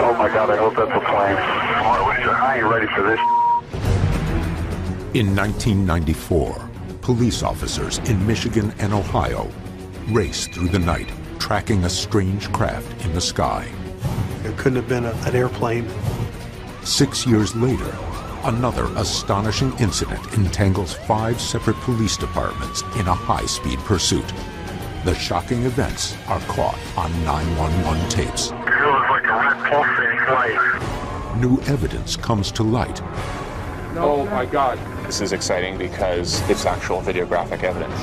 Oh my God, I hope that's a plane. I ain't ready for this. In 1994, police officers in Michigan and Ohio raced through the night, tracking a strange craft in the sky. It couldn't have been an airplane. 6 years later, another astonishing incident entangles 5 separate police departments in a high-speed pursuit. The shocking events are caught on 911 tapes. It was like a red pulsating light. New evidence comes to light. Oh my God. This is exciting because it's actual videographic evidence.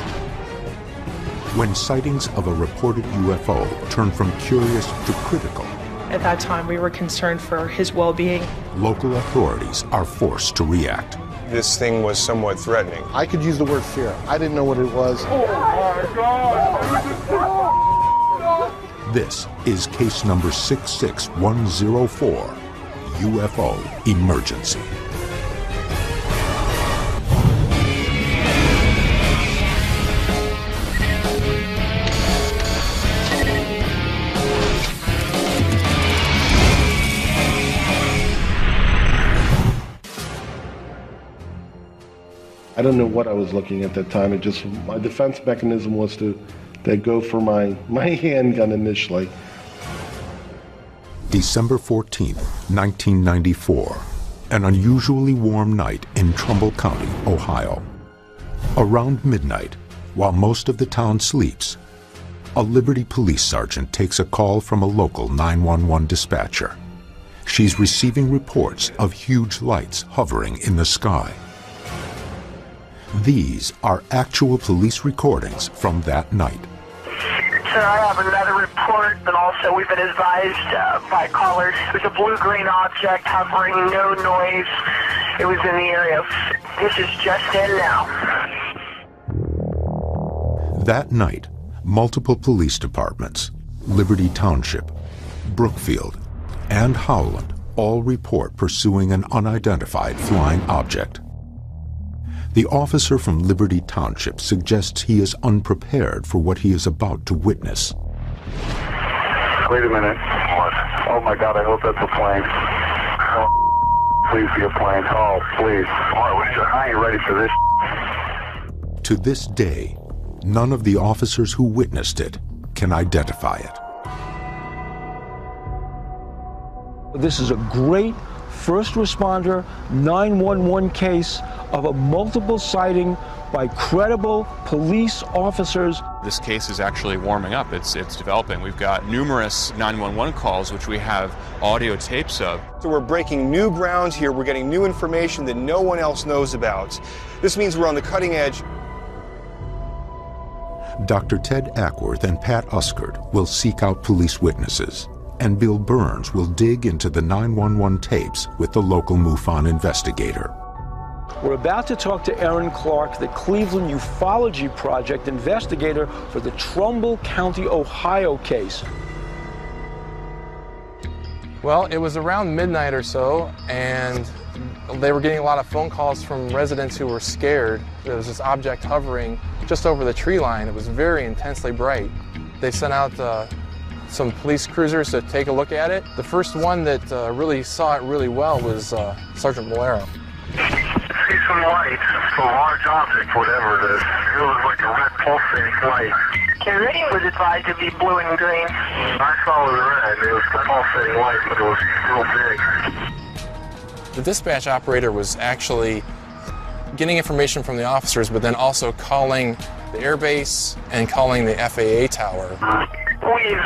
When sightings of a reported UFO turn from curious to critical, at that time, we were concerned for his well-being. Local authorities are forced to react. This thing was somewhat threatening. I could use the word fear. I didn't know what it was. Oh my God! This is case number 66104, UFO Emergency. I don't know what I was looking at that time. It just, my defense mechanism was to go for my handgun initially. December 14th, 1994, an unusually warm night in Trumbull County, Ohio. Around midnight, while most of the town sleeps, a Liberty police sergeant takes a call from a local 911 dispatcher. She's receiving reports of huge lights hovering in the sky. These are actual police recordings from that night. Sir, I have another report, but also we've been advised by callers. There's a blue-green object hovering, no noise. It was in the area. This is just in now. That night, multiple police departments, Liberty Township, Brookfield, and Howland all report pursuing an unidentified flying object. The officer from Liberty Township suggests he is unprepared for what he is about to witness. Wait a minute. What? Oh my God, I hope that's a plane. Oh, please be a plane. Oh, please. I ain't ready for this. To this day, none of the officers who witnessed it can identify it. This is a great first responder 911 case of a multiple sighting by credible police officers. This case is actually warming up. It's developing. We've got numerous 911 calls, which we have audio tapes of. So we're breaking new ground here. We're getting new information that no one else knows about. This means we're on the cutting edge. Dr. Ted Ackworth and Pat Uskard will seek out police witnesses, and Bill Burns will dig into the 911 tapes with the local MUFON investigator. We're about to talk to Erin Clark, the Cleveland Ufology Project investigator for the Trumbull County, Ohio case. Well, it was around midnight or so, and they were getting a lot of phone calls from residents who were scared. There was this object hovering just over the tree line. It was very intensely bright. They sent out some police cruisers to take a look at it. The first one that really saw it really well was Sergeant Bolero. See some light, a large object, whatever it is. It was like a red pulsating light. Kennedy was advised to be blue and green. I saw it was red. It was a pulsating light, but it was real big. The dispatch operator was actually getting information from the officers, but then also calling the airbase and calling the FAA tower. We've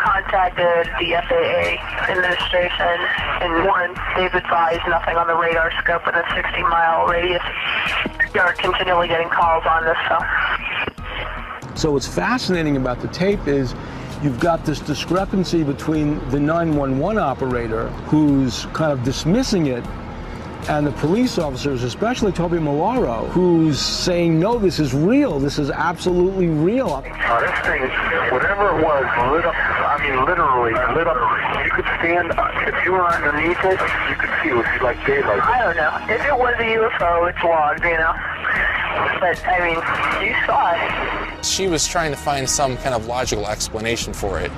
contacted the FAA administration, and they've advised nothing on the radar scope within a 60-mile radius. We are continually getting calls on this, So what's fascinating about the tape is you've got this discrepancy between the 911 operator, who's kind of dismissing it, and the police officers, especially Toby Malaro, who's saying, no, this is real. This is absolutely real. This thing, whatever it was, lit up. I mean, literally lit up. You could stand, if you were underneath it, you could see it was like daylight. I don't know. If it was a UFO, it's logged, you know. But, I mean, you saw it. She was trying to find some kind of logical explanation for it.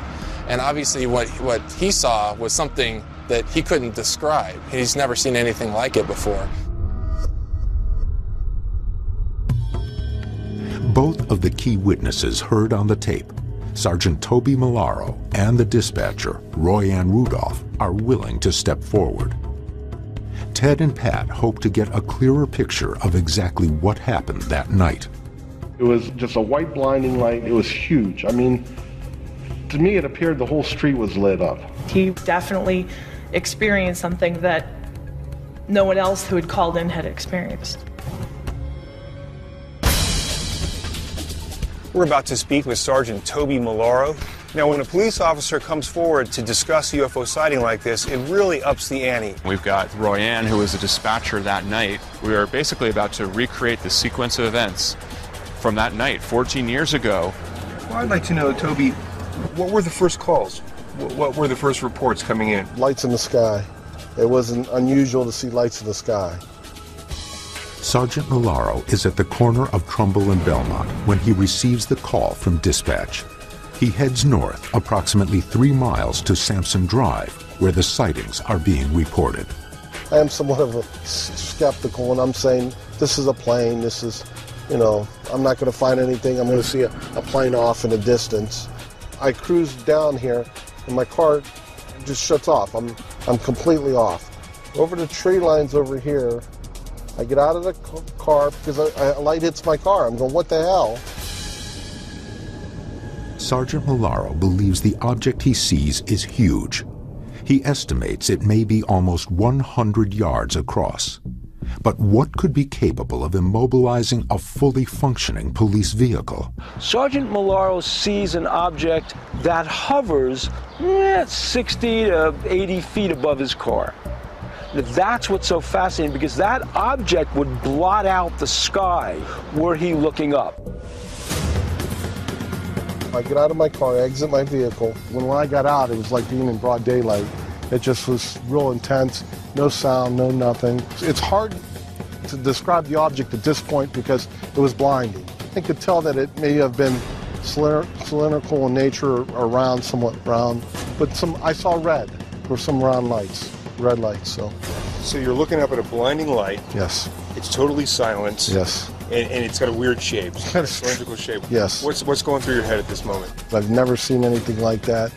And obviously what he saw was something that he couldn't describe. He's never seen anything like it before. Both of the key witnesses heard on the tape, Sergeant Toby Malaro and the dispatcher, Roy Ann Rudolph, are willing to step forward. Ted and Pat hope to get a clearer picture of exactly what happened that night. It was just a white blinding light. It was huge. I mean, to me, it appeared the whole street was lit up. He definitely experienced something that no one else who had called in had experienced. We're about to speak with Sergeant Toby Malaro. Now, when a police officer comes forward to discuss a UFO sighting like this, it really ups the ante. We've got Roy Ann, who was a dispatcher that night. We are basically about to recreate the sequence of events from that night 14 years ago. Well, I'd like to know, Toby, what were the first calls? What were the first reports coming in? Lights in the sky. It wasn't unusual to see lights in the sky. Sergeant Malaro is at the corner of Trumbull and Belmont when he receives the call from dispatch. He heads north approximately 3 miles to Sampson Drive, where the sightings are being reported. I am somewhat of a skeptical, and I'm saying this is a plane, this is, you know, I'm not going to find anything. I'm going to see a plane off in the distance. I cruise down here, and my car just shuts off. I'm completely off. Over the tree lines over here, I get out of the car because a light hits my car. I'm going, what the hell? Sergeant Malaro believes the object he sees is huge. He estimates it may be almost 100 yards across. But what could be capable of immobilizing a fully functioning police vehicle? Sergeant Malaro sees an object that hovers 60 to 80 feet above his car. That's what's so fascinating, because that object would blot out the sky were he looking up. I get out of my car, I exit my vehicle. When I got out, it was like being in broad daylight. It just was real intense, no sound, no nothing. It's hard to describe the object at this point because it was blinding. I could tell that it may have been cylindrical in nature or round, somewhat round, but I saw red. There were some round lights, red lights. So you're looking up at a blinding light. Yes. It's totally silent. Yes. And it's got a weird shape, a cylindrical shape. Yes. What's going through your head at this moment? I've never seen anything like that.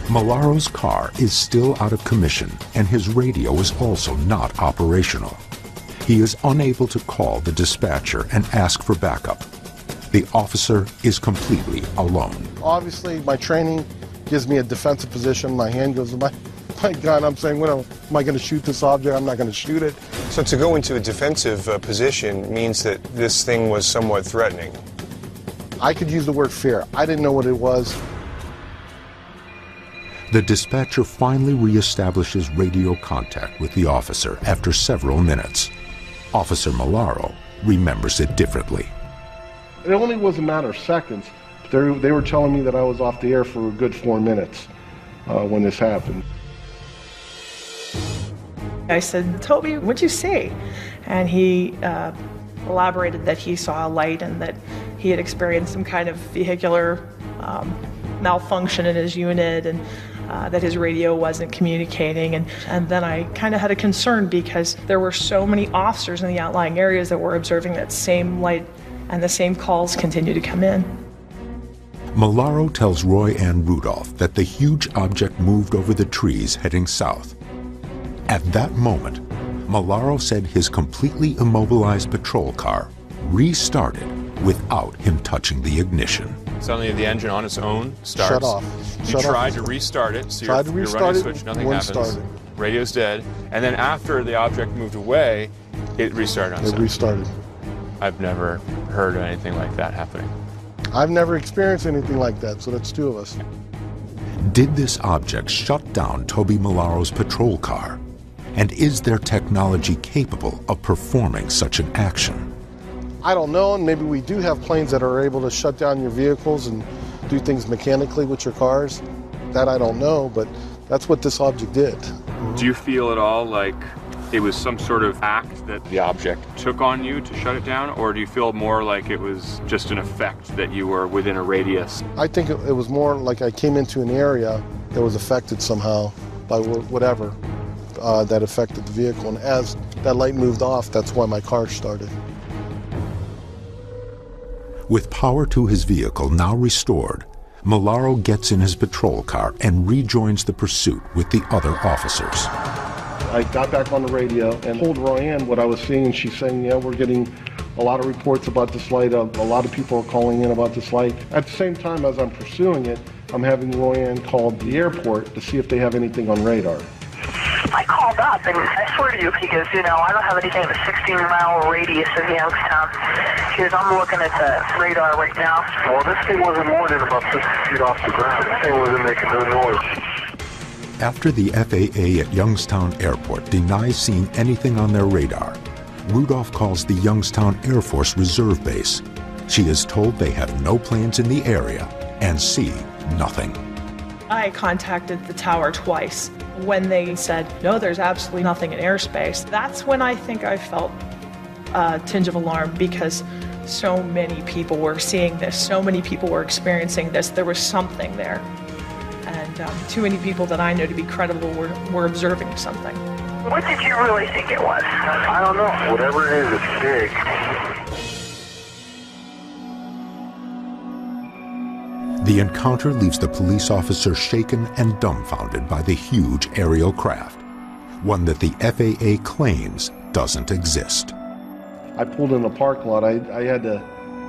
Malaro's car is still out of commission, and his radio is also not operational. He is unable to call the dispatcher and ask for backup. The officer is completely alone. Obviously, my training gives me a defensive position. My hand goes to my gun. I'm saying, well, am I going to shoot this object? I'm not going to shoot it. So to go into a defensive position means that this thing was somewhat threatening. I could use the word fear. I didn't know what it was. The dispatcher finally reestablishes radio contact with the officer after several minutes. Officer Malaro remembers it differently. It only was a matter of seconds. They were telling me that I was off the air for a good 4 minutes when this happened. I said, Toby, what'd you see? And he elaborated that he saw a light and that he had experienced some kind of vehicular malfunction in his unit, and that his radio wasn't communicating. And then I kind of had a concern because there were so many officers in the outlying areas that were observing that same light, and the same calls continue to come in. Malaro tells Roy Ann Rudolph that the huge object moved over the trees heading south. At that moment, Malaro said his completely immobilized patrol car restarted without him touching the ignition. Suddenly the engine on its own starts. Shut off. You tried to restart it, so you're running a switch, nothing happens. Radio's dead. And then after the object moved away, it restarted on its own. It restarted. I've never heard of anything like that happening. I've never experienced anything like that, so that's 2 of us. Did this object shut down Toby Malaro's patrol car? And is their technology capable of performing such an action? I don't know, and maybe we do have planes that are able to shut down your vehicles and do things mechanically with your cars. That I don't know, but that's what this object did. Do you feel at all like it was some sort of act that the object took on you to shut it down, or do you feel more like it was just an effect that you were within a radius? I think it was more like I came into an area that was affected somehow by whatever that affected the vehicle. And as that light moved off, that's why my car started. With power to his vehicle now restored, Malaro gets in his patrol car and rejoins the pursuit with the other officers. I got back on the radio and told Royanne what I was seeing, and she's saying, yeah, we're getting a lot of reports about this light. A lot of people are calling in about this light. At the same time as I'm pursuing it, I'm having Royanne call the airport to see if they have anything on radar. I called up, and I swear to you, he goes, you know, I don't have anything in the 16-mile radius of Youngstown. He goes, I'm looking at the radar right now. Well, this thing wasn't more than about 50 feet off the ground. This thing wasn't making no noise. After the FAA at Youngstown Airport denies seeing anything on their radar, Rudolph calls the Youngstown Air Force Reserve Base. She is told they have no planes in the area and see nothing. I contacted the tower twice. When they said, no, there's absolutely nothing in airspace, that's when I think I felt a tinge of alarm, because so many people were seeing this, so many people were experiencing this. There was something there. And too many people that I know to be credible were observing something. What did you really think it was? I don't know. Whatever it is, it's big. The encounter leaves the police officer shaken and dumbfounded by the huge aerial craft, one that the FAA claims doesn't exist. I pulled in the parking lot. I had to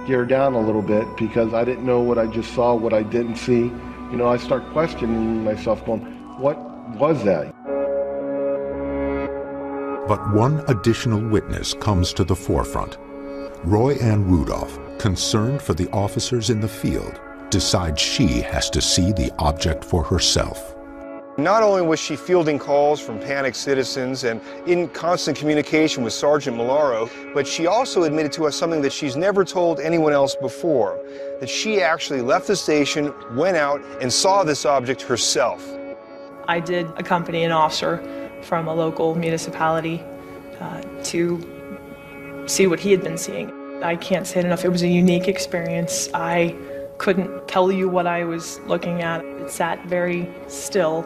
gear down a little bit because I didn't know what I just saw, what I didn't see. You know, I start questioning myself, going, what was that? But one additional witness comes to the forefront. Roy Ann Rudolph, concerned for the officers in the field, decides she has to see the object for herself. Not only was she fielding calls from panicked citizens and in constant communication with Sergeant Malaro, but she also admitted to us something that she's never told anyone else before, that she actually left the station, went out, and saw this object herself. I did accompany an officer from a local municipality to see what he had been seeing. I can't say it enough. It was a unique experience. I couldn't tell you what I was looking at. It sat very still,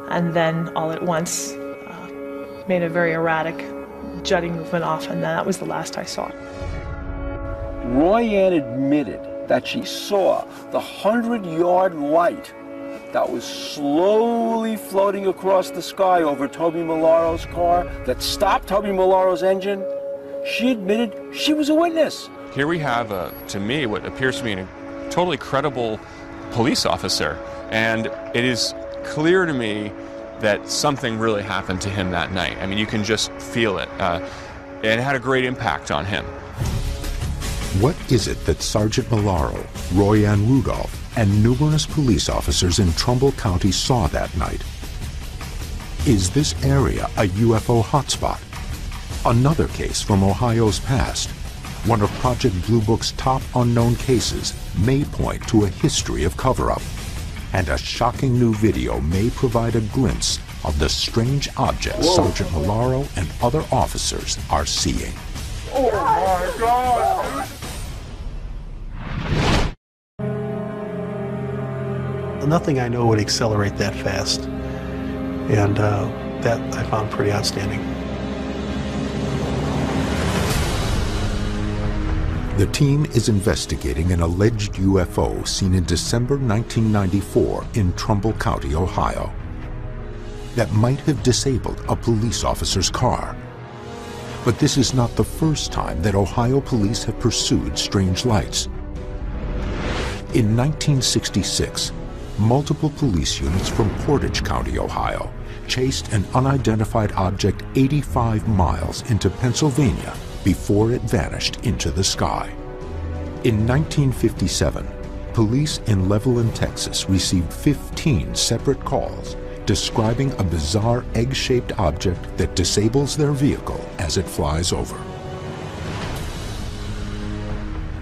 and then all at once made a very erratic jutting movement off, and then that was the last I saw. Royanne admitted that she saw the 100-yard light that was slowly floating across the sky over Toby Malaro's car that stopped Toby Malaro's engine. She admitted she was a witness. Here we have, to me, what appears to be a totally credible police officer, and it is clear to me that something really happened to him that night. I mean, you can just feel it. It had a great impact on him. What is it that Sergeant Malaro, Roy Ann Rudolph, and numerous police officers in Trumbull County saw that night? Is this area a UFO hotspot? Another case from Ohio's past, one of Project Blue Book's top unknown cases, may point to a history of cover-up. And a shocking new video may provide a glimpse of the strange objects Sergeant Malaro and other officers are seeing. Oh my God! Nothing I know would accelerate that fast. And that I found pretty outstanding. The team is investigating an alleged UFO seen in December 1994 in Trumbull County, Ohio, that might have disabled a police officer's car. But this is not the first time that Ohio police have pursued strange lights. In 1966, multiple police units from Portage County, Ohio, chased an unidentified object 85 miles into Pennsylvania before it vanished into the sky. In 1957, police in Levelland, Texas received 15 separate calls describing a bizarre egg-shaped object that disables their vehicle as it flies over.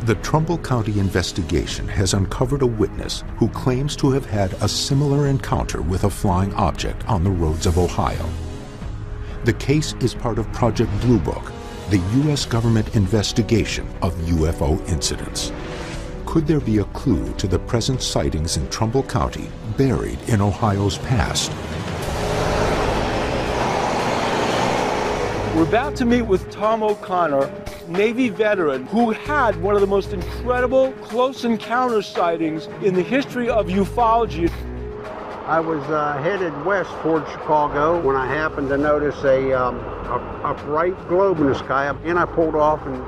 The Trumbull County investigation has uncovered a witness who claims to have had a similar encounter with a flying object on the roads of Ohio. The case is part of Project Blue Book, the U.S. government investigation of UFO incidents. Could there be a clue to the present sightings in Trumbull County buried in Ohio's past? We're about to meet with Tom O'Connor, Navy veteran, who had one of the most incredible close encounter sightings in the history of ufology. I was headed west toward Chicago when I happened to notice a bright globe in the sky, and I pulled off and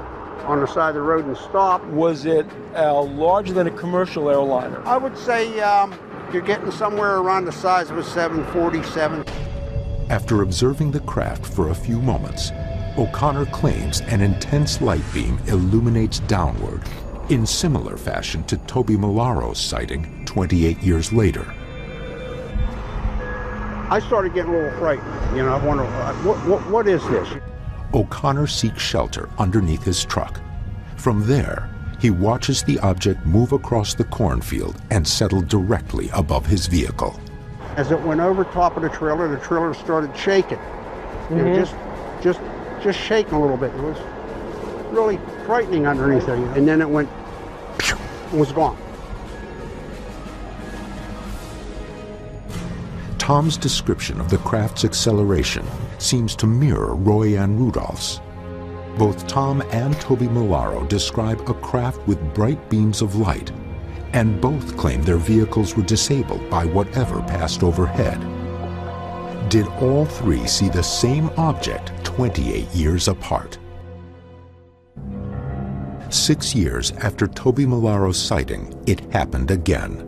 on the side of the road and stopped. Was it larger than a commercial airliner? I would say you're getting somewhere around the size of a 747. After observing the craft for a few moments, O'Connor claims an intense light beam illuminates downward, in similar fashion to Toby Malaro's sighting 28 years later. I started getting a little frightened. You know, I wonder, what is this? O'Connor seeks shelter underneath his truck. From there, he watches the object move across the cornfield and settle directly above his vehicle. As it went over top of the trailer started shaking. You know, just shaking a little bit. It was really frightening underneath there. And then it went, pew, and was gone. Tom's description of the craft's acceleration seems to mirror Roy Ann Rudolph's. Both Tom and Toby Malaro describe a craft with bright beams of light, and both claim their vehicles were disabled by whatever passed overhead. Did all three see the same object 28 years apart? 6 years after Toby Malaro's sighting, it happened again.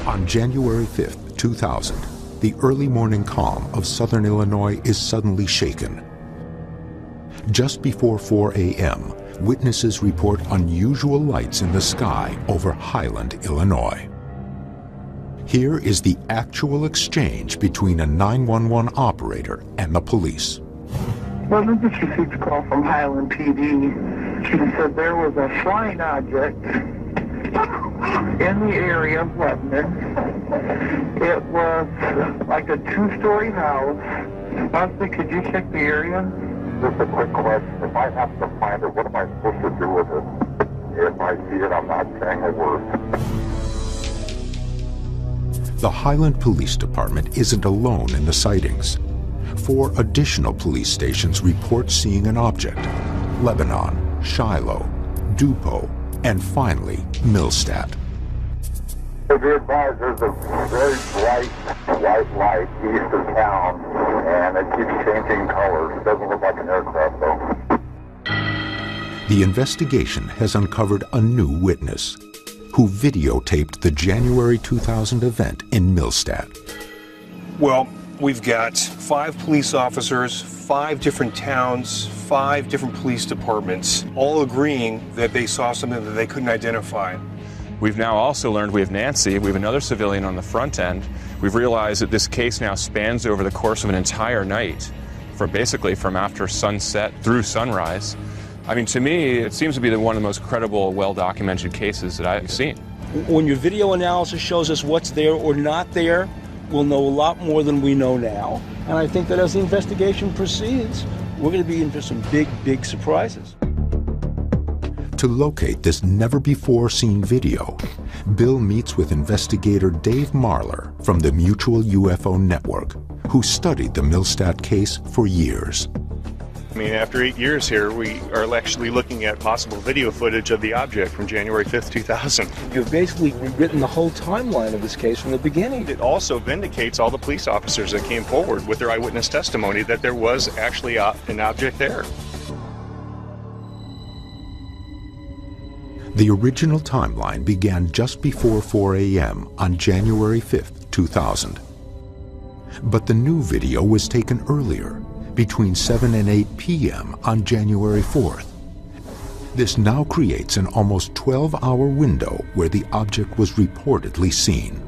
On January 5th, 2000, the early morning calm of southern Illinois is suddenly shaken. Just before 4 a.m., witnesses report unusual lights in the sky over Highland, Illinois. Here is the actual exchange between a 911 operator and the police. Well, we just received a call from Highland PD. She said there was a flying object in the area of Lebanon. It was like a two-story house. Honestly, could you check the area? Just a quick question. If I have to find it, what am I supposed to do with it? If I see it, I'm not saying a word. The Highland Police Department isn't alone in the sightings. 4 additional police stations report seeing an object: Lebanon, Shiloh, Dupo, and finally, Millstadt. Be advised, there's a very bright white light east of town, and it keeps changing colors. It doesn't look like an aircraft, though. The investigation has uncovered a new witness who videotaped the January 2000 event in Millstadt. Well, we've got 5 police officers, 5 different towns, 5 different police departments, all agreeing that they saw something that they couldn't identify. We've now also learned we have Nancy, we have another civilian on the front end. We've realized that this case now spans over the course of an entire night, basically from after sunset through sunrise. I mean, to me, it seems to be one of the most credible, well-documented cases that I've seen. When your video analysis shows us what's there or not there, we'll know a lot more than we know now. And I think that as the investigation proceeds, we're going to be in for some big, big surprises. To locate this never-before-seen video, Bill meets with investigator Dave Marler from the Mutual UFO Network, who studied the Millstadt case for years. I mean, after 8 years here, we are actually looking at possible video footage of the object from January 5th, 2000. You've basically rewritten the whole timeline of this case from the beginning. It also vindicates all the police officers that came forward with their eyewitness testimony that there was actually an object there. The original timeline began just before 4 a.m. on January 5th, 2000. But the new video was taken earlier, between 7 and 8 p.m. on January 4th. This now creates an almost 12-hour window where the object was reportedly seen.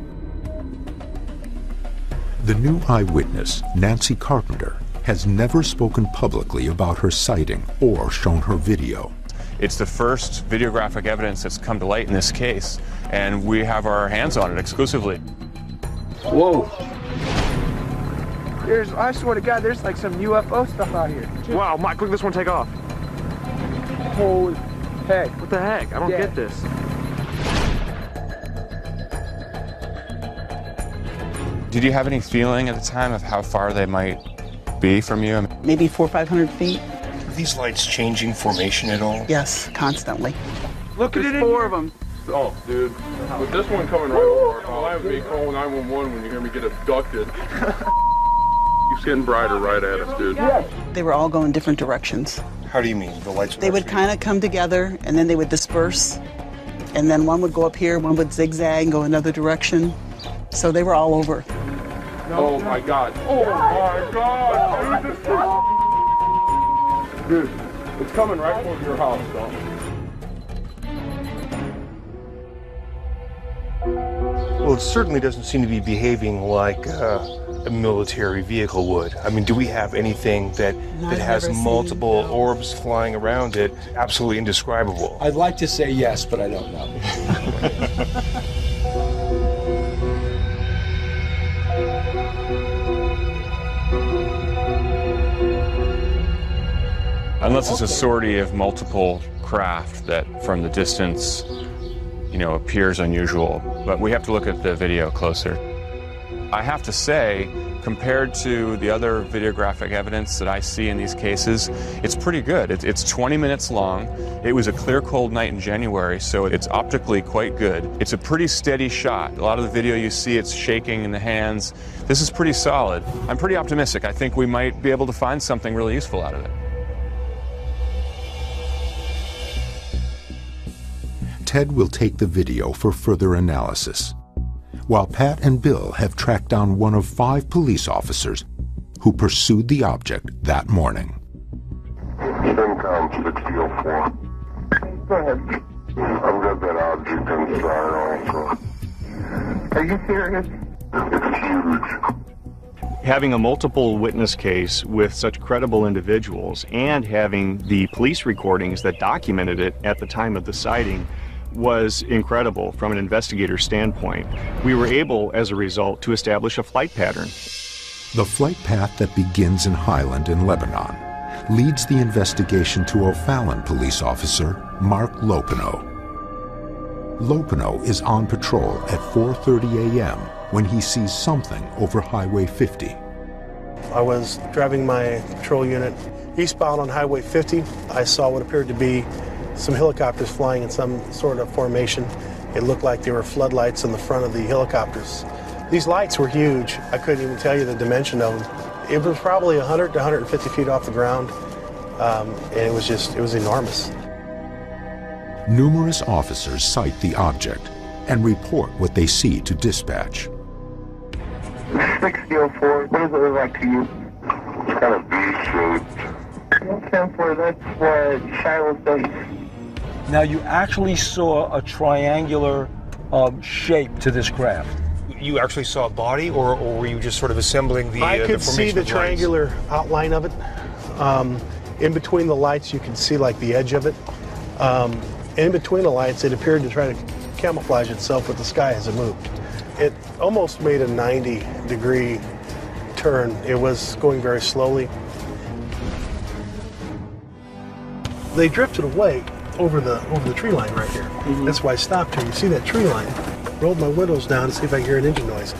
The new eyewitness, Nancy Carpenter, has never spoken publicly about her sighting or shown her video. It's the first videographic evidence that's come to light in this case, and we have our hands on it exclusively. Whoa. I swear to God, there's like some UFO stuff out here. Wow, Mike, look at this one take off. Holy heck. What the heck? I don't get this. Did you have any feeling at the time of how far they might be from you? Maybe 400 or 500 feet. Are these lights changing formation at all? Yes, constantly. Look at it in 4 of them. Oh, dude. With this one coming right over, I would be calling 911 when you hear me get abducted. Keeps getting brighter right at us, dude. They were all going different directions. How do you mean? The lights? They would kind of come together, and then they would disperse. And then one would go up here, one would zigzag and go another direction. So they were all over. Oh my God. Oh my God. Dude, it's coming right towards your house, though. Well, it certainly doesn't seem to be behaving like a military vehicle would. I mean, do we have anything that has multiple orbs flying around it? Absolutely indescribable. I'd like to say yes, but I don't know. Unless it's a sortie of multiple craft that from the distance, you know, appears unusual. But we have to look at the video closer. I have to say, compared to the other videographic evidence that I see in these cases, it's pretty good. It's 20 minutes long. It was a clear, cold night in January, so it's optically quite good. It's a pretty steady shot. A lot of the video you see, it's shaking in the hands. This is pretty solid. I'm pretty optimistic. I think we might be able to find something really useful out of it. Ted will take the video for further analysis, while Pat and Bill have tracked down one of 5 police officers who pursued the object that morning. CENTCOM 6004. Go ahead. I've got that object inside also. Are you serious? It's huge. Having a multiple witness case with such credible individuals and having the police recordings that documented it at the time of the sighting was incredible from an investigator standpoint. We were able, as a result, to establish a flight pattern. The flight path that begins in Highland in Lebanon leads the investigation to O'Fallon police officer Mark Lopino. Lopino is on patrol at 4:30 a.m. when he sees something over Highway 50. I was driving my patrol unit eastbound on Highway 50. I saw what appeared to be some helicopters flying in some sort of formation. It looked like there were floodlights in the front of the helicopters. These lights were huge. I couldn't even tell you the dimension of them. It was probably 100 to 150 feet off the ground, and it was enormous. Numerous officers sight the object and report what they see to dispatch. 6004, what does it look like to you? It's kind of V-shaped. 10-4, that's what Shiloh says. Now, you actually saw a triangular shape to this craft. You actually saw a body, or were you just sort of assembling the I could see the of triangular outline of it. In between the lights, you could see like the edge of it. In between the lights, it appeared to try to camouflage itself with the sky as it moved. It almost made a 90-degree turn. It was going very slowly. They drifted away over the tree line right here. That's why I stopped here. You see that tree line? Rolled my windows down to see if I could hear an engine noise.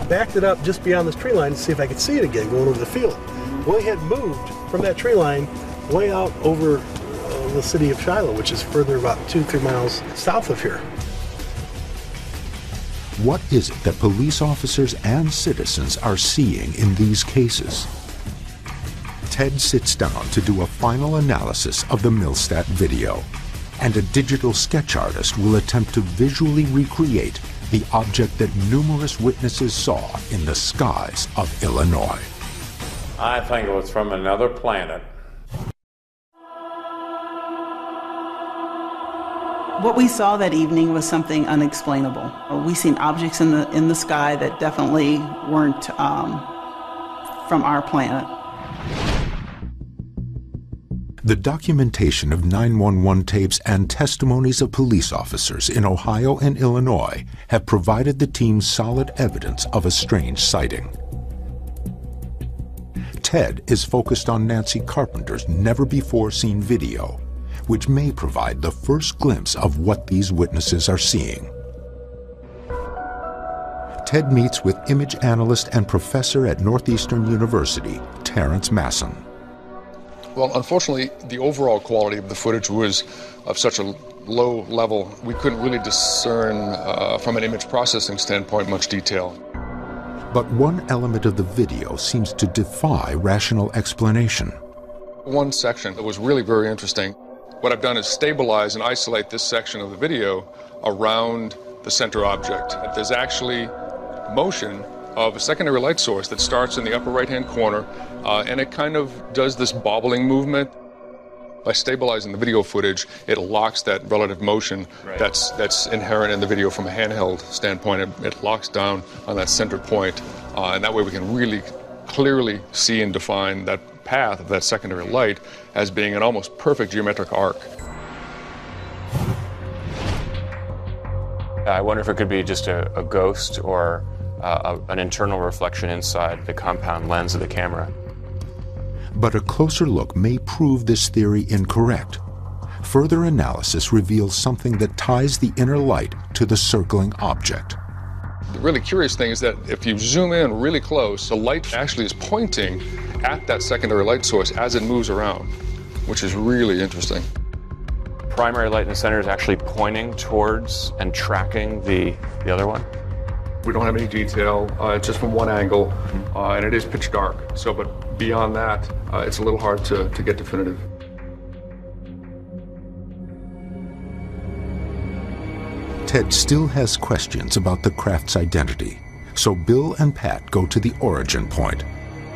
Backed it up just beyond this tree line to see if I could see it again going over the field. Well, it had moved from that tree line way out over the city of Shiloh, which is further about 2-3 miles south of here. What is it that police officers and citizens are seeing in these cases? Ted sits down to do a final analysis of the Millstat video, and a digital sketch artist will attempt to visually recreate the object that numerous witnesses saw in the skies of Illinois. I think it was from another planet. What we saw that evening was something unexplainable. We seen objects in the sky that definitely weren't from our planet. The documentation of 911 tapes and testimonies of police officers in Ohio and Illinois have provided the team solid evidence of a strange sighting. Ted is focused on Nancy Carpenter's never-before-seen video, which may provide the first glimpse of what these witnesses are seeing. Ted meets with image analyst and professor at Northeastern University, Terrence Masson. Well, unfortunately, the overall quality of the footage was of such a low level, we couldn't really discern from an image processing standpoint much detail. But one element of the video seems to defy rational explanation. One section that was really very interesting. What I've done is stabilize and isolate this section of the video around the center object. There's actually motion of a secondary light source that starts in the upper right-hand corner, and it kind of does this bobbling movement. By stabilizing the video footage, it locks that relative motion that's inherent in the video from a handheld standpoint. It locks down on that center point, and that way we can really clearly see and define that path of that secondary light as being an almost perfect geometric arc. I wonder if it could be just a ghost or an internal reflection inside the compound lens of the camera. But a closer look may prove this theory incorrect. Further analysis reveals something that ties the inner light to the circling object. The really curious thing is that if you zoom in really close, the light actually is pointing at that secondary light source as it moves around, which is really interesting. Primary light in the center is actually pointing towards and tracking the other one. We don't have any detail, it's just from one angle, and it is pitch dark. So, but beyond that, it's a little hard to get definitive. Ted still has questions about the craft's identity, so Bill and Pat go to the origin point,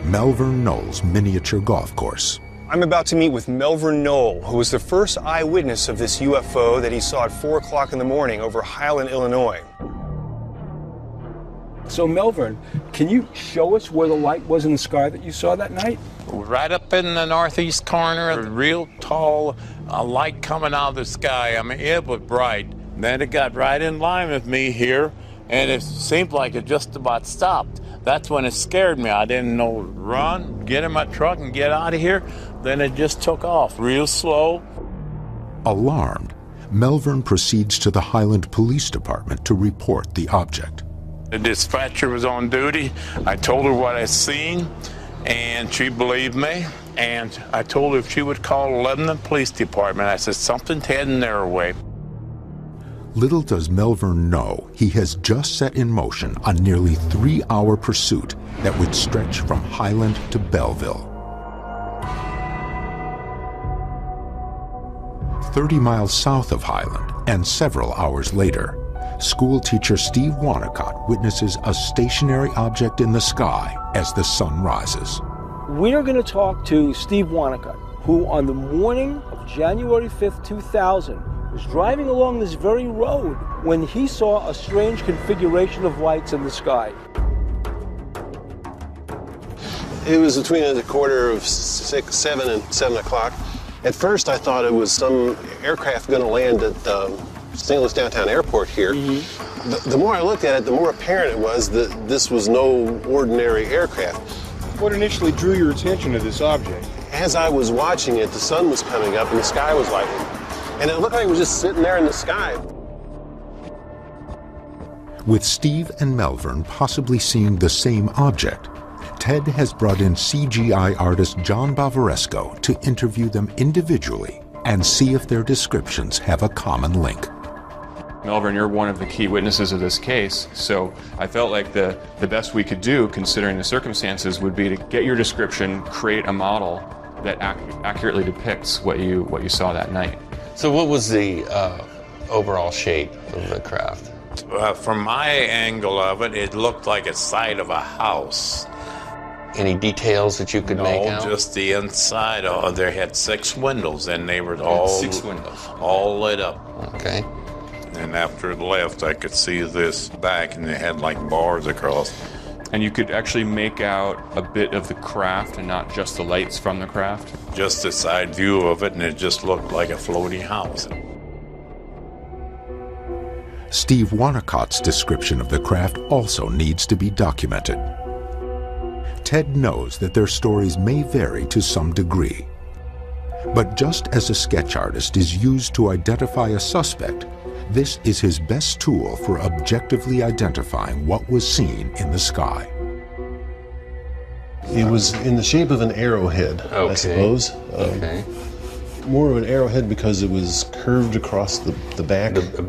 Melvern Knolls Miniature Golf Course. I'm about to meet with Melvern Knoll, who was the first eyewitness of this UFO that he saw at 4 o'clock in the morning over Highland, Illinois. So Melvern, can you show us where the light was in the sky that you saw that night? Right up in the northeast corner, a real tall light coming out of the sky. I mean, it was bright. Then it got right in line with me here, and it seemed like it just about stopped. That's when it scared me. I didn't know, run, get in my truck and get out of here. Then it just took off real slow. Alarmed, Melvern proceeds to the Highland Police Department to report the object. The dispatcher was on duty. I told her what I seen, and she believed me. And I told her if she would call Lebanon Police Department. I said, something's heading their way. Little does Melvern know he has just set in motion a nearly 3-hour pursuit that would stretch from Highland to Belleville. 30 miles south of Highland, and several hours later, school teacher Steve Wanacott witnesses a stationary object in the sky as the sun rises. We are going to talk to Steve Wanacott, who on the morning of January 5th, 2000, was driving along this very road when he saw a strange configuration of lights in the sky. It was between a quarter of 6, 7, and 7 o'clock. At first I thought it was some aircraft going to land at St. Louis Downtown Airport here. The more I looked at it, the more apparent it was that this was no ordinary aircraft. What initially drew your attention to this object? As I was watching it, the sun was coming up and the sky was lighting. And it looked like it was just sitting there in the sky. With Steve and Melvern possibly seeing the same object, Ted has brought in CGI artist John Bavaresco to interview them individually and see if their descriptions have a common link. Melvern, you're one of the key witnesses of this case, so I felt like the best we could do, considering the circumstances, would be to get your description, create a model that accurately depicts what you saw that night. So what was the overall shape of the craft? From my angle of it, it looked like a side of a house. Any details that you could make out? No, just the inside. They had 6 windows, and they were all 6 windows, all lit up. Okay. And after it left, I could see this back, and it had like bars across. And you could actually make out a bit of the craft and not just the lights from the craft? Just a side view of it, and it just looked like a floating house. Steve Wanacott's description of the craft also needs to be documented. Ted knows that their stories may vary to some degree. But just as a sketch artist is used to identify a suspect, this is his best tool for objectively identifying what was seen in the sky. It was in the shape of an arrowhead, I suppose. More of an arrowhead because it was curved across the back. The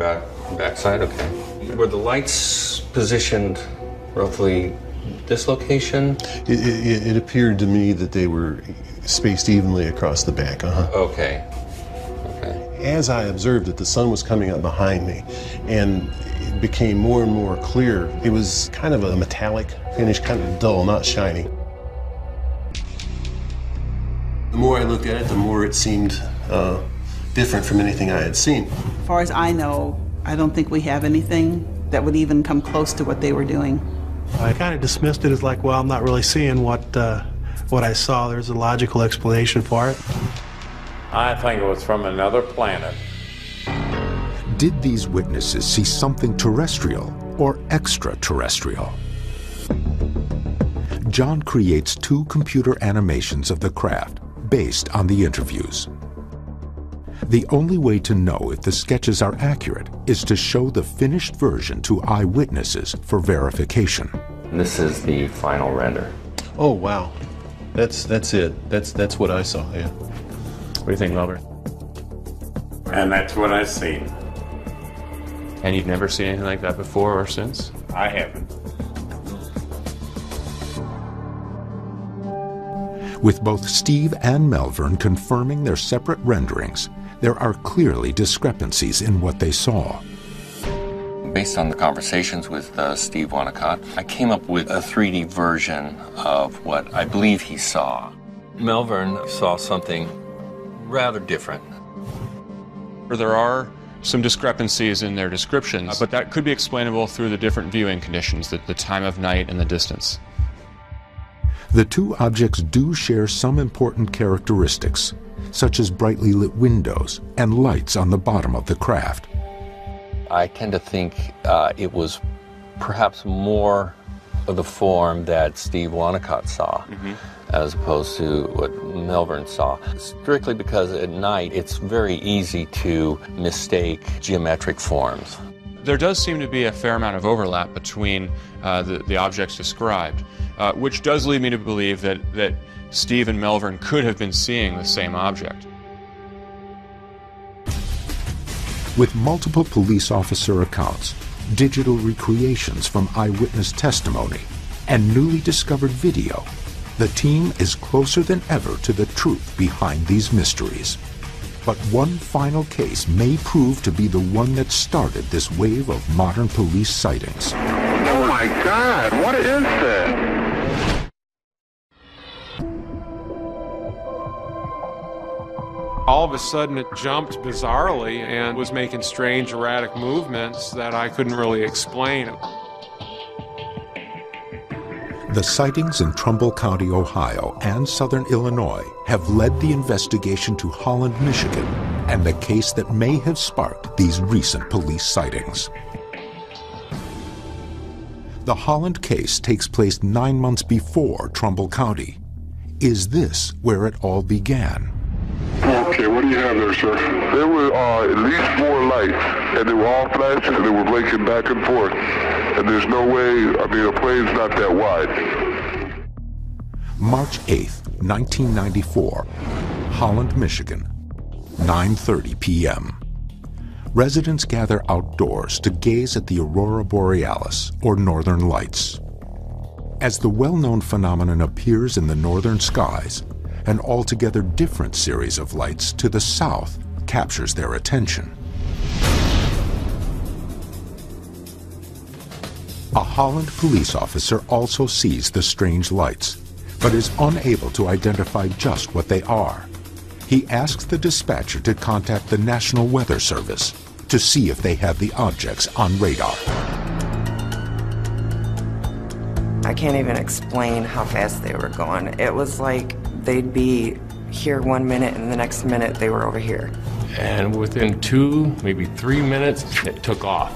backside, okay. Were the lights positioned roughly this location? It appeared to me that they were spaced evenly across the back. Okay. As I observed it, the sun was coming up behind me, and it became more and more clear. It was kind of a metallic finish, kind of dull, not shiny. The more I looked at it, the more it seemed different from anything I had seen. As far as I know, I don't think we have anything that would even come close to what they were doing. I kind of dismissed it as like, well, I'm not really seeing what I saw. There's a logical explanation for it. I think it was from another planet. Did these witnesses see something terrestrial or extraterrestrial? John creates 2 computer animations of the craft based on the interviews. The only way to know if the sketches are accurate is to show the finished version to eyewitnesses for verification. This is the final render. Oh, wow. That's it. That's what I saw, yeah. What do you think, Melvin? And that's what I've seen. And you've never seen anything like that before or since? I haven't. With both Steve and Melvern confirming their separate renderings, there are clearly discrepancies in what they saw. Based on the conversations with Steve Wanacott, I came up with a 3D version of what I believe he saw. Melvern saw something rather different. There are some discrepancies in their descriptions, but that could be explainable through the different viewing conditions, the time of night and the distance. The 2 objects do share some important characteristics, such as brightly lit windows and lights on the bottom of the craft. I tend to think it was perhaps more of the form that Steve Wanacott saw, as opposed to what Melvern saw. Strictly because at night it's very easy to mistake geometric forms. There does seem to be a fair amount of overlap between the objects described, which does lead me to believe that Steve and Melvern could have been seeing the same object. With multiple police officer accounts, digital recreations from eyewitness testimony, and newly discovered video, the team is closer than ever to the truth behind these mysteries. But one final case may prove to be the one that started this wave of modern police sightings. Oh my God, what is that? All of a sudden it jumped bizarrely and was making strange, erratic movements that I couldn't really explain. The sightings in Trumbull County, Ohio and southern Illinois have led the investigation to Holland, Michigan, and the case that may have sparked these recent police sightings. The Holland case takes place 9 months before Trumbull County. Is this where it all began? Okay, what do you have there, sir? There were at least 4 lights, and they were all flashing, and they were blinking back and forth. And there's no way, I mean, a plane's not that wide. March 8th, 1994, Holland, Michigan, 9:30 p.m. Residents gather outdoors to gaze at the aurora borealis, or northern lights. As the well-known phenomenon appears in the northern skies, an altogether different series of lights to the south captures their attention. A Holland police officer also sees the strange lights, but is unable to identify just what they are. He asks the dispatcher to contact the National Weather Service to see if they have the objects on radar. I can't even explain how fast they were going. It was like they'd be here 1 minute and the next minute they were over here. And within 2, maybe 3 minutes, it took off.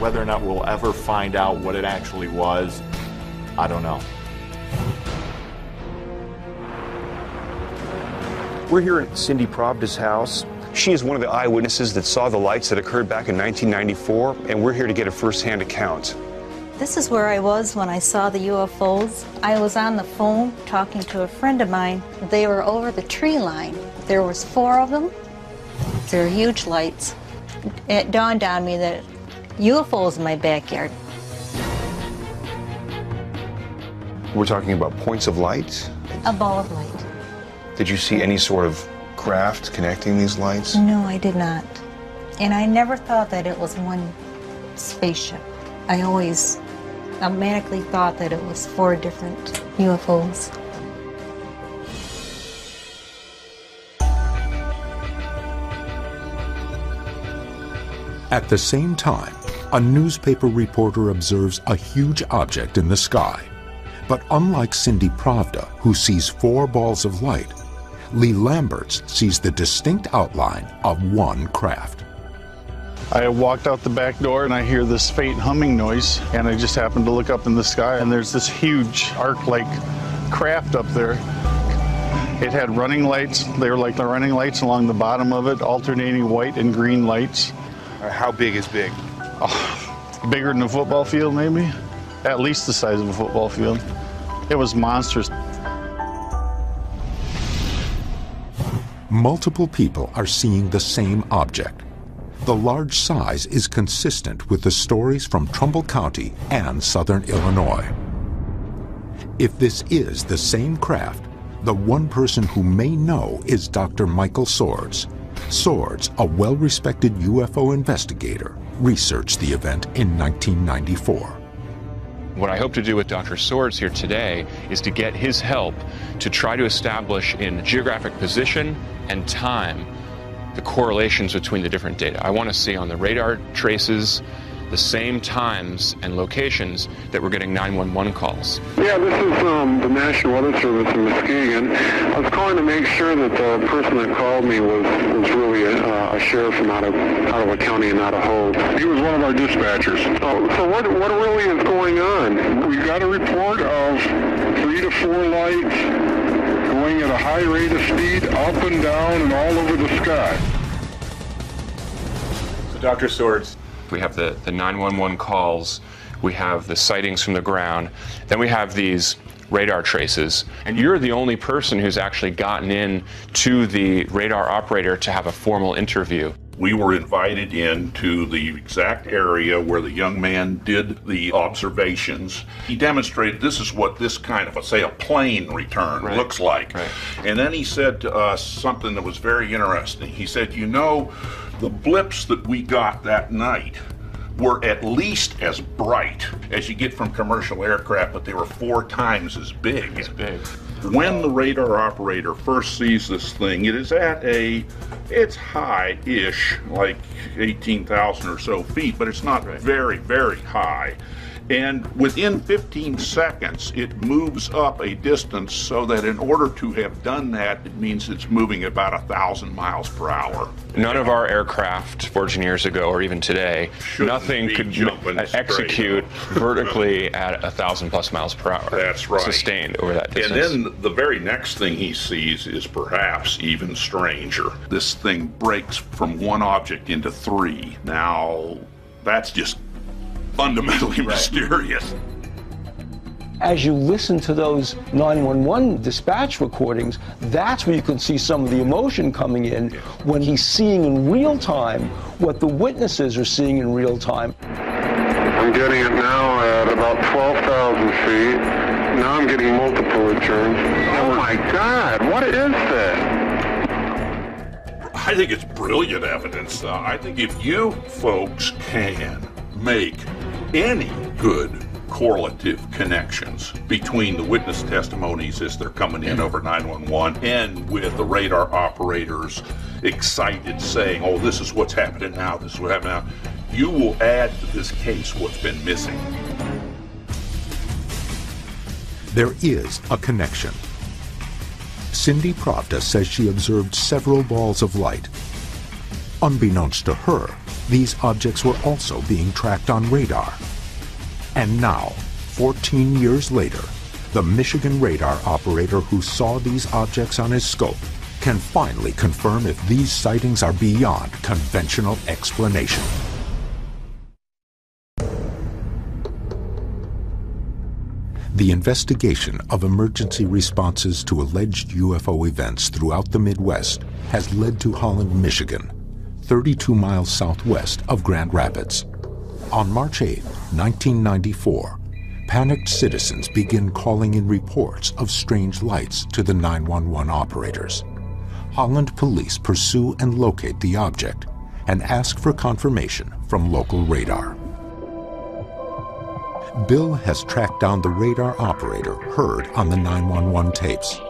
Whether or not we'll ever find out what it actually was, I don't know. We're here at Cindy Pravda's house. She is one of the eyewitnesses that saw the lights that occurred back in 1994, and we're here to get a first-hand account. This is where I was when I saw the UFOs. I was on the phone talking to a friend of mine. They were over the tree line. There was 4 of them. They're huge lights. It dawned on me that UFOs in my backyard. We're talking about points of light? A ball of light. Did you see any sort of craft connecting these lights? No, I did not. And I never thought that it was one spaceship. I always automatically thought that it was 4 different UFOs. At the same time, a newspaper reporter observes a huge object in the sky. But unlike Cindy Pravda, who sees 4 balls of light, Lee Lamberts sees the distinct outline of one craft. I walked out the back door and I hear this faint humming noise, and I just happened to look up in the sky, and there's this huge arc-like craft up there. It had running lights. They were like the running lights along the bottom of it, alternating white and green lights. How big is big? Oh, bigger than a football field, maybe. At least the size of a football field. It was monstrous. Multiple people are seeing the same object. The large size is consistent with the stories from Trumbull County and southern Illinois. If this is the same craft, the one person who may know is Dr. Michael Swords. Swords, a well-respected UFO investigator, researched the event in 1994. What I hope to do with Dr. Swords here today is to get his help to try to establish in geographic position and time the correlations between the different data. I want to see on the radar traces the same times and locations that we're getting 911 calls. Yeah, this is the National Weather Service in Muskegon. I was calling to make sure that the person that called me was really a sheriff from out of a county and not a Hope. He was one of our dispatchers. So what really is going on? We got a report of 3 to 4 lights going at a high rate of speed up and down and all over the sky. So Dr. Swords, we have the 911 calls, we have the sightings from the ground, then we have these radar traces, and you're the only person who's actually gotten in to the radar operator to have a formal interview. We were invited into the exact area where the young man did the observations. He demonstrated this is what this kind of, say, a plane return looks like. Right. And then he said to us something that was very interesting. He said, you know, the blips that we got that night were at least as bright as you get from commercial aircraft, but they were 4 times as big. It's big. When the radar operator first sees this thing, it is at it's high-ish, like 18,000 or so feet, but it's not very, very high. And within 15 seconds, it moves up a distance so that in order to have done that, it means it's moving about 1,000 miles per hour. None of our aircraft 14 years ago or even today, nothing could execute vertically at 1,000 plus miles per hour. That's right. Sustained over that distance. And then the very next thing he sees is perhaps even stranger. This thing breaks from one object into 3. Now, that's just fundamentally mysterious. As you listen to those 911 dispatch recordings, that's where you can see some of the emotion coming in when he's seeing in real time what the witnesses are seeing in real time. I'm getting it now at about 12,000 feet. Now I'm getting multiple returns. Oh my God, what is this? I think it's brilliant evidence. I think if you folks can make any good correlative connections between the witness testimonies as they're coming in over 911 and with the radar operators excited saying, oh, this is what's happening now, this is what happened now, you will add to this case what's been missing. There is a connection. Cindy Pravda says she observed several balls of light. Unbeknownst to her, these objects were also being tracked on radar. And now, 14 years later, the Michigan radar operator who saw these objects on his scope can finally confirm if these sightings are beyond conventional explanation. The investigation of emergency responses to alleged UFO events throughout the Midwest has led to Holland, Michigan, 32 miles southwest of Grand Rapids. On March 8, 1994, panicked citizens begin calling in reports of strange lights to the 911 operators. Holland police pursue and locate the object and ask for confirmation from local radar. Bill has tracked down the radar operator heard on the 911 tapes.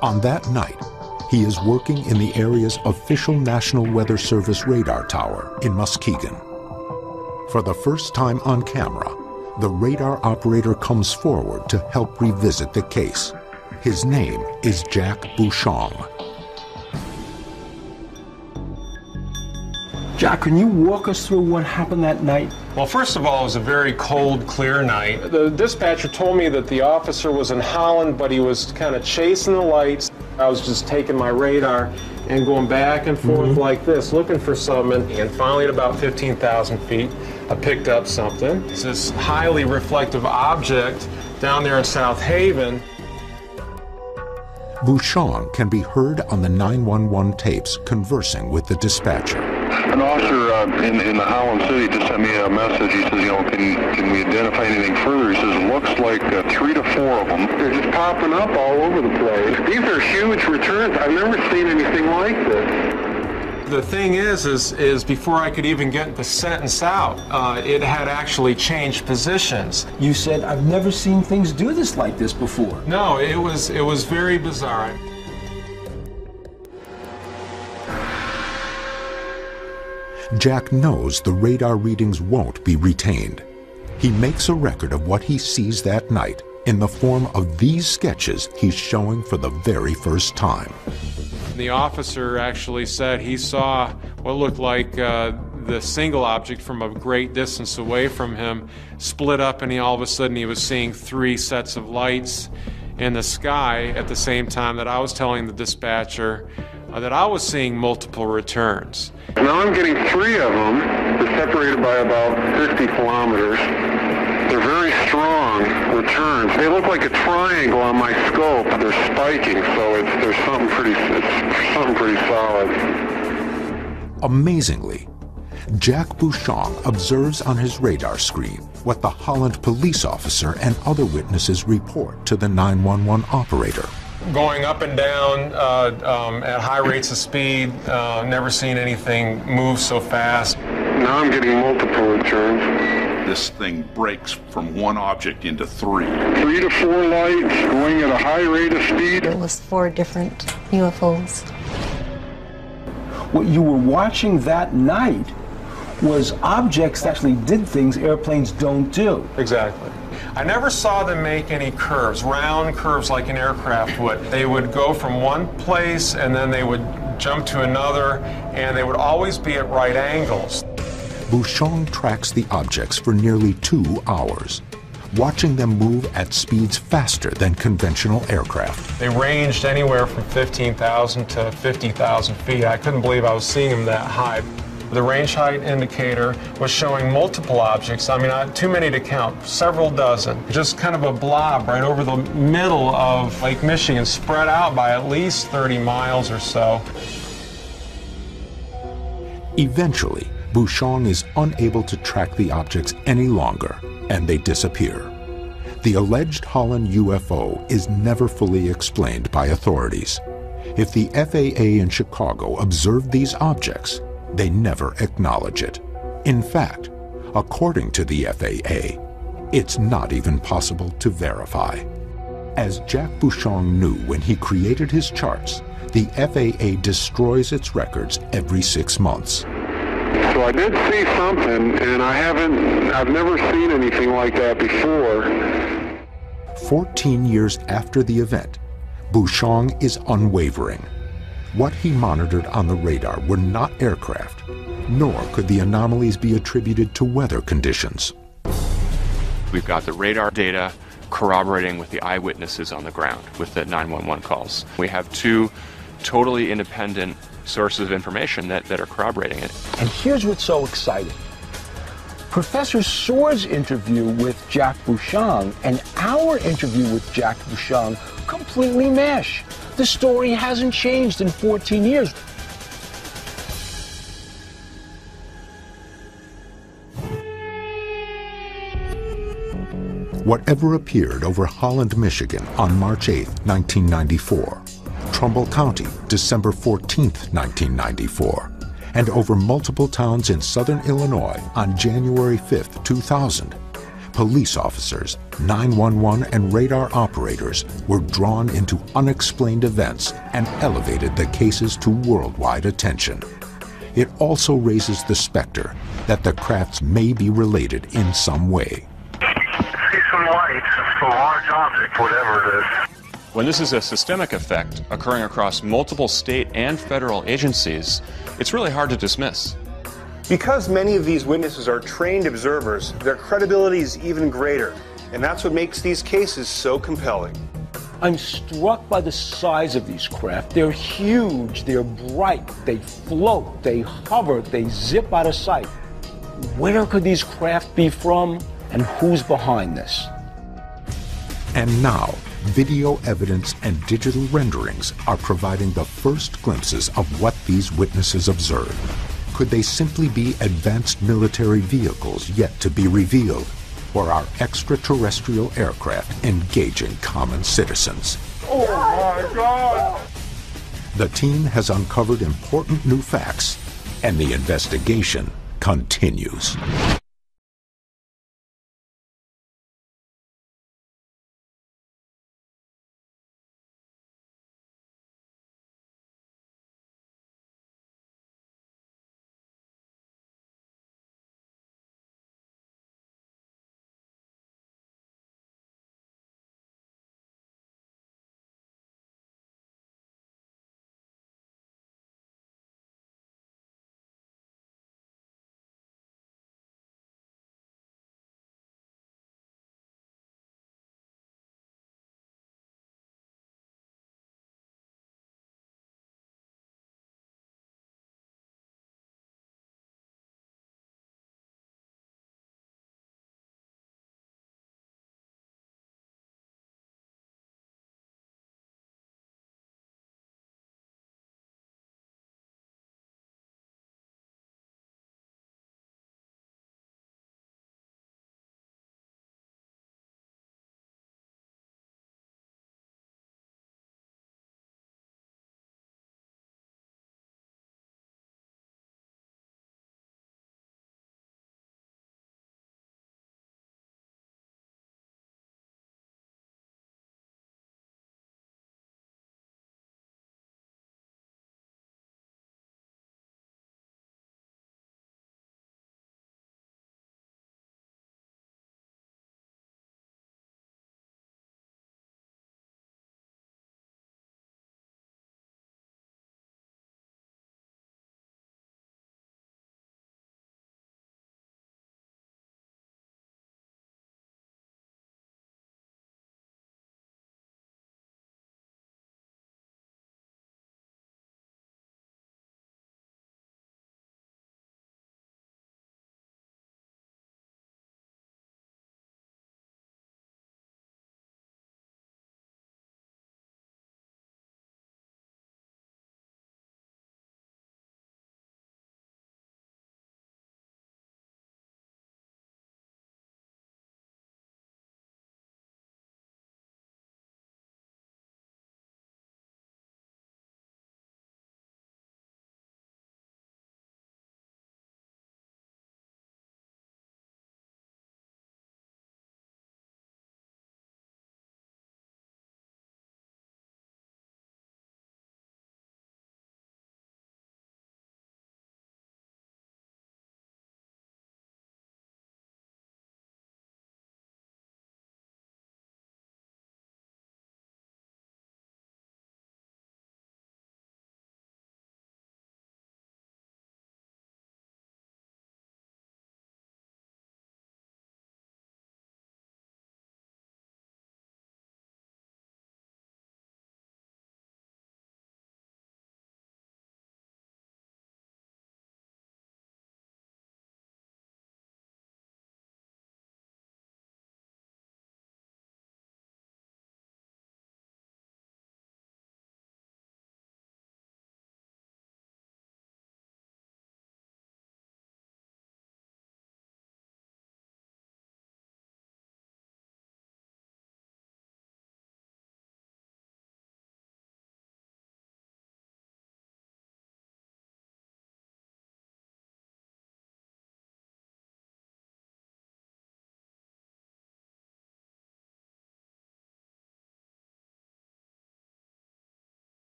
On that night, he is working in the area's official National Weather Service radar tower in Muskegon. For the first time on camera, the radar operator comes forward to help revisit the case. His name is Jack Bouchon. Jack, can you walk us through what happened that night? Well, first of all, it was a very cold, clear night. The dispatcher told me that the officer was in Holland, but he was kind of chasing the lights. I was just taking my radar and going back and forth like this, looking for something. And finally, at about 15,000 feet, I picked up something. It's this highly reflective object down there in South Haven. Bouchon can be heard on the 911 tapes conversing with the dispatcher. An officer in the Holland City just sent me a message. He says, you know, can we identify anything further? He says, it looks like 3 to 4 of them. They're just popping up all over the place. These are huge returns. I've never seen anything like this. The thing is before I could even get the sentence out, it had actually changed positions. You said, I've never seen things do this like this before. No, it was very bizarre. Jack knows the radar readings won't be retained. He makes a record of what he sees that night in the form of these sketches he's showing for the very first time. The officer actually said he saw what looked like the single object from a great distance away from him split up, and all of a sudden he was seeing 3 sets of lights in the sky at the same time that I was telling the dispatcher that I was seeing multiple returns. Now I'm getting 3 of them. They're separated by about 50 kilometers. They're very strong returns. They look like a triangle on my scope. They're spiking, so there's something pretty solid. Amazingly, Jack Bouchon observes on his radar screen what the Holland police officer and other witnesses report to the 911 operator. Going up and down at high rates of speed, never seen anything move so fast. Now I'm getting multiple returns. This thing breaks from one object into 3. 3 to 4 lights going at a high rate of speed. It was 4 different UFOs. What you were watching that night was objects that actually did things airplanes don't do. Exactly. I never saw them make any curves, round curves like an aircraft would. They would go from one place and then they would jump to another, and they would always be at right angles. Bouchon tracks the objects for nearly 2 hours, watching them move at speeds faster than conventional aircraft. They ranged anywhere from 15,000 to 50,000 feet. I couldn't believe I was seeing them that high. The range height indicator was showing multiple objects. I mean, not too many to count, several dozen. Just kind of a blob right over the middle of Lake Michigan, spread out by at least 30 miles or so. Eventually, Bouchon is unable to track the objects any longer, and they disappear. The alleged Holland UFO is never fully explained by authorities. If the FAA in Chicago observed these objects, they never acknowledge it. In fact, according to the FAA, it's not even possible to verify. As Jack Bouchon knew when he created his charts, the FAA destroys its records every 6 months. So I did see something, and I've never seen anything like that before. 14 years after the event, Bouchon is unwavering. What he monitored on the radar were not aircraft, nor could the anomalies be attributed to weather conditions. We've got the radar data corroborating with the eyewitnesses on the ground with the 911 calls. We have two totally independent sources of information that are corroborating it. And here's what's so exciting. Professor Soar's interview with Jack Bouchon and our interview with Jack Bouchon completely mesh. The story hasn't changed in 14 years. Whatever appeared over Holland, Michigan on March 8, 1994, Trumbull County, December 14, 1994, and over multiple towns in southern Illinois on January 5, 2000, police officers, 911 and radar operators were drawn into unexplained events and elevated the cases to worldwide attention. It also raises the specter that the crafts may be related in some way. See some lights, it's a large object, whatever it is. When this is a systemic effect occurring across multiple state and federal agencies, it's really hard to dismiss. Because many of these witnesses are trained observers, their credibility is even greater, and that's what makes these cases so compelling. I'm struck by the size of these craft. They're huge, they're bright, they float, they hover, they zip out of sight. Where could these craft be from, and who's behind this? And now, video evidence and digital renderings are providing the first glimpses of what these witnesses observed. Could they simply be advanced military vehicles yet to be revealed, or are extraterrestrial aircraft engaging common citizens? Oh my God! The team has uncovered important new facts, and the investigation continues.